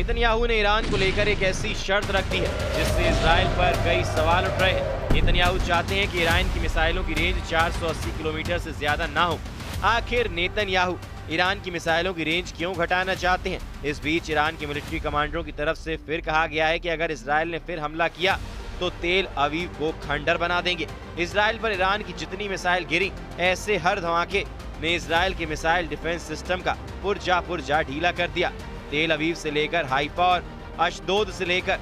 Netanyahu ने Iran को लेकर एक ऐसी शर्त रख दी है जिससे इजराइल पर कई सवाल उठ रहे हैं। नेतन्याहू चाहते हैं कि ईरान की मिसाइलों की रेंज 480 किलोमीटर से ज्यादा ना हो। आखिर नेतन्याहू ईरान की मिसाइलों की रेंज क्यों घटाना चाहते हैं? इस बीच ईरान के मिलिट्री कमांडरों की तरफ से फिर कहा गया है कि अगर इजराइल ने फिर हमला किया तो तेल अवीव को खंडर बना देंगे। इजराइल पर ईरान की जितनी मिसाइल गिरी, ऐसे हर धमाके ने इजराइल के मिसाइल डिफेंस सिस्टम का पुर्जा ढीला कर दिया। तेल अवीव से लेकर हाइफा और अशदोद से लेकर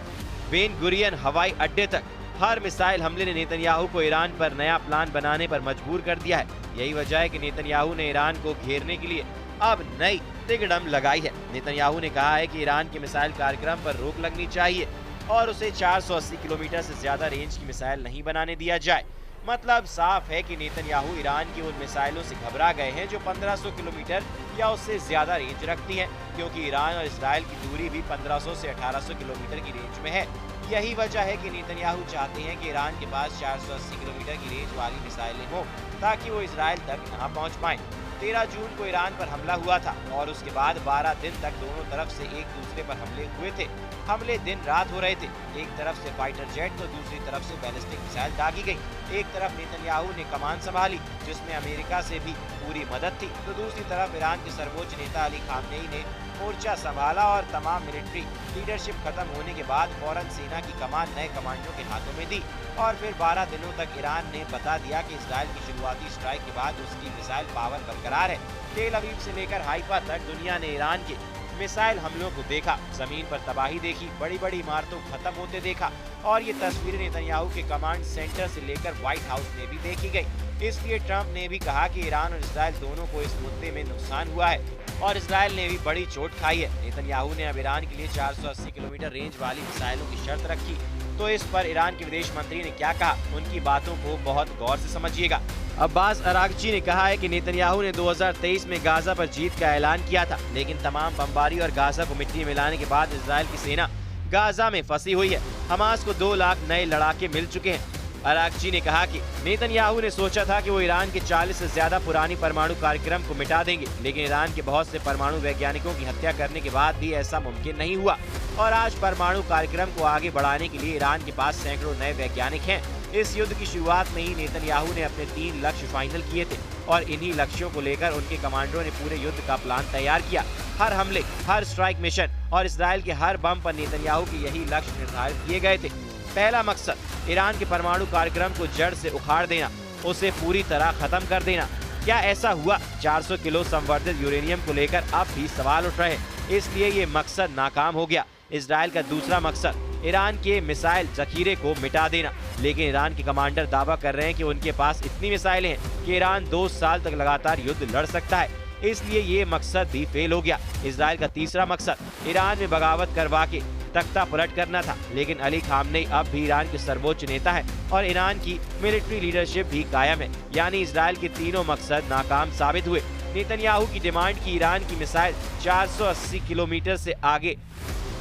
बेन गुरियन हवाई अड्डे तक हर मिसाइल हमले ने नेतन्याहू को ईरान पर नया प्लान बनाने पर मजबूर कर दिया है। यही वजह है कि नेतन्याहू ने ईरान को घेरने के लिए अब नई तिकड़म लगाई है। नेतन्याहू ने कहा है कि ईरान के मिसाइल कार्यक्रम पर रोक लगनी चाहिए और उसे 480 किलोमीटर से ज्यादा रेंज की मिसाइल नहीं बनाने दिया जाए। मतलब साफ है कि नेतन्याहू ईरान की उन मिसाइलों से घबरा गए हैं जो 1500 किलोमीटर या उससे ज्यादा रेंज रखती हैं, क्योंकि ईरान और इजराइल की दूरी भी 1500 से 1800 किलोमीटर की रेंज में है। यही वजह है कि नेतन्याहू चाहते हैं कि ईरान के पास 480 किलोमीटर की रेंज वाली मिसाइलें हों ताकि वो इजराइल तक न पहुंच पाएं। 13 जून को ईरान पर हमला हुआ था और उसके बाद 12 दिन तक दोनों तरफ से एक दूसरे पर हमले हुए थे। हमले दिन रात हो रहे थे। एक तरफ से फाइटर जेट तो दूसरी तरफ से बैलिस्टिक मिसाइल दागी गई। एक तरफ नेतन्याहू ने कमान संभाली जिसमें अमेरिका से भी पूरी मदद थी, तो दूसरी तरफ ईरान के सर्वोच्च नेता अली खामनेई ने मोर्चा संभाला और तमाम मिलिट्री लीडरशिप खत्म होने के बाद फौरन सेना की कमान नए कमांडरों के हाथों में दी और फिर 12 दिनों तक ईरान ने बता दिया कि इजराइल की शुरुआती स्ट्राइक के बाद उसकी मिसाइल पावर बरकरार है। तेल अवीव से लेकर हाइफा तक दुनिया ने ईरान के मिसाइल हमलों को देखा, जमीन पर तबाही देखी, बड़ी बड़ी इमारतों को खत्म होते देखा और ये तस्वीरें नेतन्याहू के कमांड सेंटर से लेकर व्हाइट हाउस में भी देखी गई। इसलिए ट्रंप ने भी कहा कि ईरान और इजराइल दोनों को इस मुद्दे में नुकसान हुआ है और इजराइल ने भी बड़ी चोट खाई है। नेतन्याहू ने अब ईरान के लिए 480 किलोमीटर रेंज वाली मिसाइलों की शर्त रखी, तो इस पर ईरान के विदेश मंत्री ने क्या कहा, उनकी बातों को बहुत गौर से समझिएगा। अब्बास अरागची ने कहा है कि नेतन्याहू ने 2023 में गाजा पर जीत का ऐलान किया था, लेकिन तमाम बमबारी और गाजा को मिट्टी में मिलाने के बाद इजराइल की सेना गाजा में फंसी हुई है। हमास को 2 लाख नए लड़ाके मिल चुके हैं। अरागची ने कहा कि नेतन्याहू ने सोचा था कि वो ईरान के 40 से ज्यादा पुरानी परमाणु कार्यक्रम को मिटा देंगे, लेकिन ईरान के बहुत से परमाणु वैज्ञानिकों की हत्या करने के बाद भी ऐसा मुमकिन नहीं हुआ और आज परमाणु कार्यक्रम को आगे बढ़ाने के लिए ईरान के पास सैकड़ों नए वैज्ञानिक हैं। इस युद्ध की शुरुआत में ही नेतन्याहू ने अपने 3 लक्ष्य फाइनल किए थे और इन्हीं लक्ष्यों को लेकर उनके कमांडरों ने पूरे युद्ध का प्लान तैयार किया। हर हमले, हर स्ट्राइक मिशन और इजराइल के हर बम पर नेतन्याहू के यही लक्ष्य निर्धारित किए गए थे। पहला मकसद ईरान के परमाणु कार्यक्रम को जड़ से उखाड़ देना, उसे पूरी तरह खत्म कर देना। क्या ऐसा हुआ? 400 किलो संवर्धित यूरेनियम को लेकर अब भी सवाल उठ रहे हैं, इसलिए ये मकसद नाकाम हो गया। इजराइल का दूसरा मकसद ईरान के मिसाइल जखीरे को मिटा देना, लेकिन ईरान के कमांडर दावा कर रहे हैं कि उनके पास इतनी मिसाइलें हैं कि ईरान 2 साल तक लगातार युद्ध लड़ सकता है, इसलिए ये मकसद भी फेल हो गया। इजराइल का तीसरा मकसद ईरान में बगावत करवा के तख्ता पलट करना था, लेकिन अली खामनेई अब भी ईरान के सर्वोच्च नेता है और ईरान की मिलिट्री लीडरशिप भी कायम है, यानी इजराइल के तीनों मकसद नाकाम साबित हुए। नेतन्याहू की डिमांड की ईरान की मिसाइल 480 किलोमीटर से आगे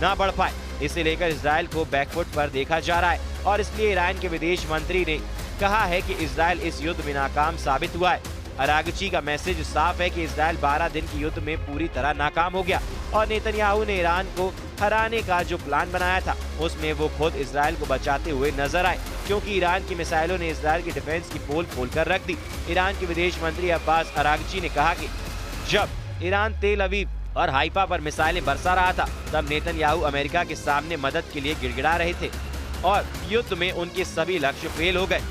न बढ़ पाए, इसे लेकर इजराइल को बैकफुट पर देखा जा रहा है और इसलिए ईरान के विदेश मंत्री ने कहा है कि इजराइल इस युद्ध में नाकाम साबित हुआ है। अरागची का मैसेज साफ है कि इजराइल 12 दिन के युद्ध में पूरी तरह नाकाम हो गया और नेतन्याहू ने ईरान को हराने का जो प्लान बनाया था उसमें वो खुद इजराइल को बचाते हुए नजर आए, क्योंकि ईरान की मिसाइलों ने इजराइल की डिफेंस की पोल खोलकर रख दी। ईरान के विदेश मंत्री अब्बास अरागची ने कहा कि जब ईरान तेल अवीव और हाइफा पर मिसाइलें बरसा रहा था तब नेतन्याहू अमेरिका के सामने मदद के लिए गिड़गिड़ा रहे थे और युद्ध में उनके सभी लक्ष्य फेल हो गए।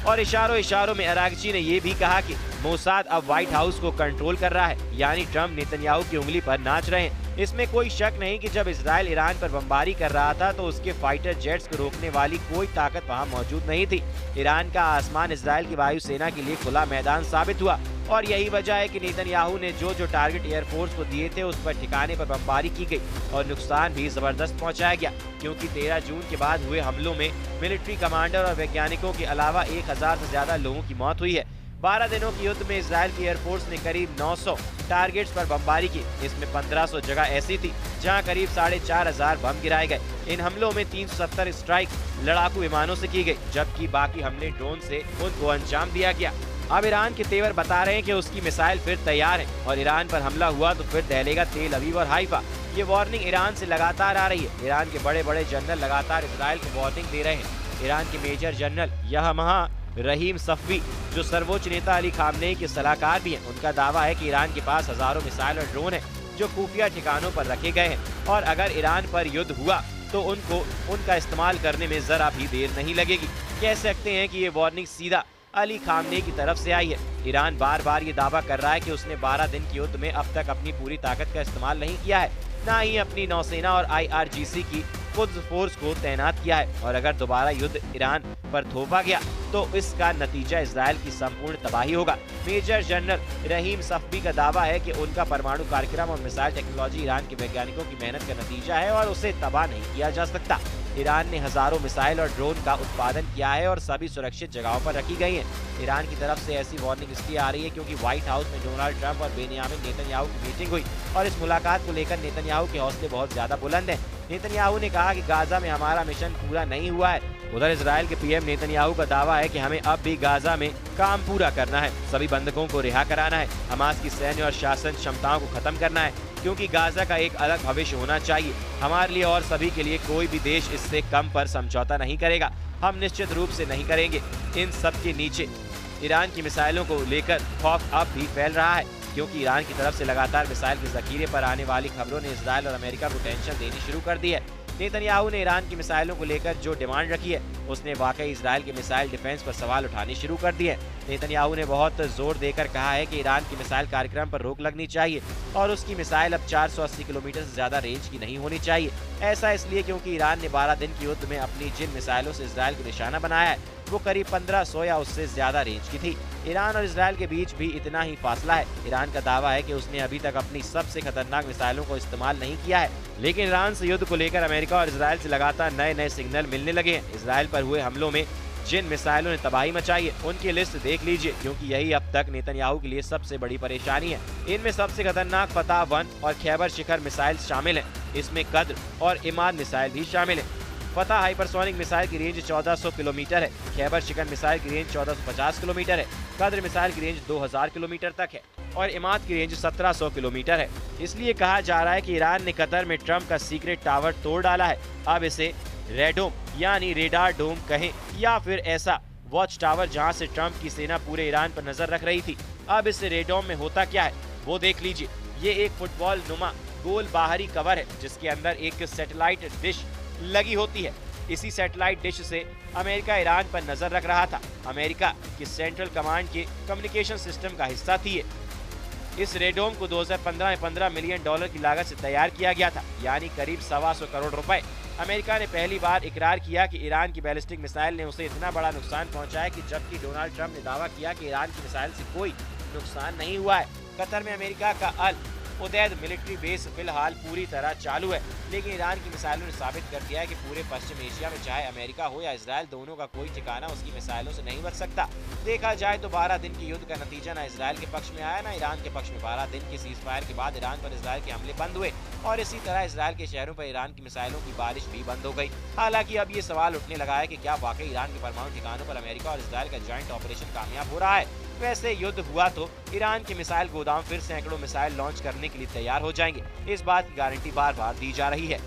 और इशारों में अरागची ने ये भी कहा कि मोसाद अब व्हाइट हाउस को कंट्रोल कर रहा है, यानी ट्रंप नेतन्याहू की उंगली पर नाच रहे हैं। इसमें कोई शक नहीं कि जब इजराइल ईरान पर बमबारी कर रहा था तो उसके फाइटर जेट्स को रोकने वाली कोई ताकत वहां मौजूद नहीं थी। ईरान का आसमान इजराइल की वायुसेना के लिए खुला मैदान साबित हुआ और यही वजह है कि नेतन्याहू ने जो टारगेट एयरफोर्स को दिए थे उस पर ठिकाने पर बमबारी की गई और नुकसान भी जबरदस्त पहुंचाया गया, क्योंकि 13 जून के बाद हुए हमलों में मिलिट्री कमांडर और वैज्ञानिकों के अलावा 1000 से ज्यादा लोगों की मौत हुई है। 12 दिनों के युद्ध में इजराइल की एयरफोर्स ने करीब 900 टारगेट्स पर बमबारी की। इसमें 1500 जगह ऐसी थी जहां करीब 4500 बम गिराए गए। इन हमलों में 370 स्ट्राइक लड़ाकू विमानों से की गई, जबकि बाकी हमले ड्रोन से उनको अंजाम दिया गया। अब ईरान के तेवर बता रहे हैं कि उसकी मिसाइल फिर तैयार है और ईरान पर हमला हुआ तो फिर दहलेगा तेल अवीव और हाइफा। ये वार्निंग ईरान से लगातार आ रही है। ईरान के बड़े बड़े जनरल लगातार इजराइल को वार्निंग दे रहे हैं। ईरान के मेजर जनरल यहमहा रहीम सफवी, जो सर्वोच्च नेता अली खामनेई के सलाहकार भी हैं, उनका दावा है कि ईरान के पास हजारों मिसाइल और ड्रोन हैं जो खुफिया ठिकानों पर रखे गए हैं और अगर ईरान पर युद्ध हुआ तो उनका इस्तेमाल करने में जरा भी देर नहीं लगेगी। कह सकते हैं कि ये वार्निंग सीधा अली खामनेई की तरफ से आई है। ईरान बार बार ये दावा कर रहा है कि उसने 12 दिन के युद्ध में अब तक अपनी पूरी ताकत का इस्तेमाल नहीं किया है, न ही अपनी नौसेना और IRGC की खुद फोर्स को तैनात किया है और अगर दोबारा युद्ध ईरान पर थोपा गया तो इसका नतीजा इजराइल की संपूर्ण तबाही होगा। मेजर जनरल रहीम सफवी का दावा है कि उनका परमाणु कार्यक्रम और मिसाइल टेक्नोलॉजी ईरान के वैज्ञानिकों की मेहनत का नतीजा है और उसे तबाह नहीं किया जा सकता। ईरान ने हजारों मिसाइल और ड्रोन का उत्पादन किया है और सभी सुरक्षित जगहों पर रखी गई हैं। ईरान की तरफ से ऐसी वार्निंग इसलिए आ रही है क्योंकि व्हाइट हाउस में डोनाल्ड ट्रंप और बेनियामिन नेतन्याहू की मीटिंग हुई और इस मुलाकात को लेकर नेतन्याहू के हौसले बहुत ज्यादा बुलंद हैं। नेतन्याहू ने कहा कि गाजा में हमारा मिशन पूरा नहीं हुआ है। उधर इजराइल के PM नेतन्याहू का दावा है कि हमें अब भी गाजा में काम पूरा करना है, सभी बंधकों को रिहा कराना है, हमास की सैन्य और शासन क्षमताओं को खत्म करना है क्योंकि गाजा का एक अलग भविष्य होना चाहिए हमारे लिए और सभी के लिए। कोई भी देश इससे कम पर समझौता नहीं करेगा, हम निश्चित रूप से नहीं करेंगे। इन सब के नीचे ईरान की मिसाइलों को लेकर खौफ अब भी फैल रहा है क्योंकि ईरान की तरफ से लगातार मिसाइल के जखीरे पर आने वाली खबरों ने इजराइल और अमेरिका को टेंशन देनी शुरू कर दी है। नेतन्याहू ने ईरान की मिसाइलों को लेकर जो डिमांड रखी है उसने वाकई इजराइल के मिसाइल डिफेंस पर सवाल उठाने शुरू कर दिए। नेतन्याहू ने बहुत जोर देकर कहा है कि ईरान की मिसाइल कार्यक्रम पर रोक लगनी चाहिए और उसकी मिसाइल अब 480 किलोमीटर से ज्यादा रेंज की नहीं होनी चाहिए। ऐसा इसलिए क्योंकि ईरान ने 12 दिन के युद्ध में अपनी जिन मिसाइलों से इजराइल को निशाना बनाया है वो करीब 1500 या उससे ज्यादा रेंज की थी। ईरान और इजराइल के बीच भी इतना ही फासला है। ईरान का दावा है कि उसने अभी तक अपनी सबसे खतरनाक मिसाइलों को इस्तेमाल नहीं किया है, लेकिन ईरान से युद्ध को लेकर अमेरिका और इजराइल से लगातार नए नए सिग्नल मिलने लगे हैं। इजराइल पर हुए हमलों में जिन मिसाइलों ने तबाही मचाई है उनकी लिस्ट देख लीजिए क्योंकि यही अब तक नेतन्याहू के लिए सबसे बड़ी परेशानी है। इनमें सबसे खतरनाक फतह 1 और खैबर शिखर मिसाइल शामिल हैं। इसमें कद्र और इमाद मिसाइल भी शामिल है। फतह हाइपरसोनिक मिसाइल की रेंज 1400 किलोमीटर है, खैबर शिखर मिसाइल की रेंज 1450 किलोमीटर है, कद्र मिसाइल की रेंज 2000 किलोमीटर तक है और इमाद की रेंज 1700 किलोमीटर है। इसलिए कहा जा रहा है कि ईरान ने कतर में ट्रंप का सीक्रेट टावर तोड़ डाला है। अब इसे रेडोम यानी रेडार डोम कहें या फिर ऐसा वॉच टावर जहां से ट्रंप की सेना पूरे ईरान पर नजर रख रही थी। अब इस रेडोम में होता क्या है वो देख लीजिए। ये एक फुटबॉल नुमा गोल बाहरी कवर है जिसके अंदर एक सैटेलाइट डिश लगी होती है। इसी सैटेलाइट डिश से अमेरिका ईरान पर नजर रख रहा था। अमेरिका की सेंट्रल कमांड के कम्युनिकेशन सिस्टम का हिस्सा थी। इस रेडोम को 2015 में $15 मिलियन की लागत से तैयार किया गया था, यानी करीब 125 करोड़ रुपए। अमेरिका ने पहली बार इकरार किया कि ईरान की बैलिस्टिक मिसाइल ने उसे इतना बड़ा नुकसान पहुंचाया कि जबकि डोनाल्ड ट्रंप ने दावा किया कि ईरान की मिसाइल से कोई नुकसान नहीं हुआ है। कतर में अमेरिका का अल उदैद मिलिट्री बेस फिलहाल पूरी तरह चालू है, लेकिन ईरान की मिसाइलों ने साबित कर दिया है कि पूरे पश्चिम एशिया में चाहे अमेरिका हो या इजराइल, दोनों का कोई ठिकाना उसकी मिसाइलों से नहीं बच सकता। देखा जाए तो 12 दिन के युद्ध का नतीजा न इजराइल के पक्ष में आया न ईरान के पक्ष में। 12 दिन के सीज फायर के बाद ईरान पर इजराइल के हमले बंद हुए और इसी तरह इजराइल के शहरों पर ईरान की मिसाइलों की बारिश भी बंद हो गई। हालांकि अब ये सवाल उठने लगा है कि क्या वाकई ईरान के परमाणु ठिकानों पर अमेरिका और इजराइल का ज्वाइंट ऑपरेशन कामयाब हो रहा है। वैसे युद्ध हुआ तो ईरान के मिसाइल गोदाम फिर सैकड़ों मिसाइल लॉन्च करने के लिए तैयार हो जाएंगे। इस बात की गारंटी बार बार दी जा रही है।